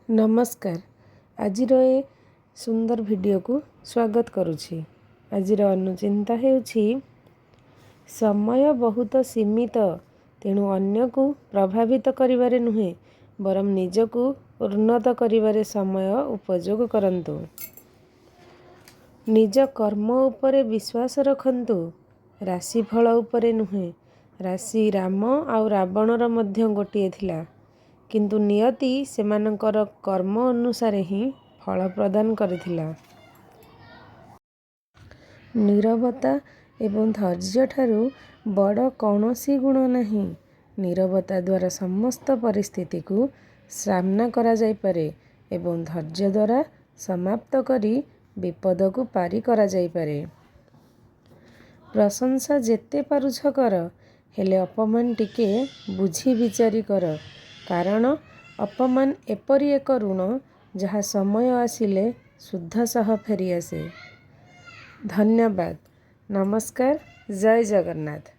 नमस्कार। आजिर ए सुंदर वीडियो को स्वागत करुछि। आजिर अनुचिंता हेउछि समय बहुत सीमित, तेणु अन्य को प्रभावित करिवारे नुहे बरम निजको उन्नत करिवारे समय उपयोग करंतु। निज कर्म उपरे विश्वास रखंतु, राशिफल उपरे नुहे। राशि राम आउ रावणर मध्य गोटिए थिला, किंतु नियति सेमानकर कर्म अनुसारे ही फल प्रदान करिथिला। नीरवता एवं धैर्य ठारू बड़ कौनसी गुण नहीं। नीरवता द्वारा समस्त परिस्थिति को सामना करा जाई पारे एवं धैर्य द्वारा समाप्त करी विपद को पारी करा जाई पारे। प्रशंसा जेते पारुछ कर, हेले अपमान टिके बुझी विचारी कर, कारण अपमान एपरी एक ऋण जहाँ समय आसिले शुद्ध सह फेरी आसे। धन्यवाद। नमस्कार। जय जगन्नाथ।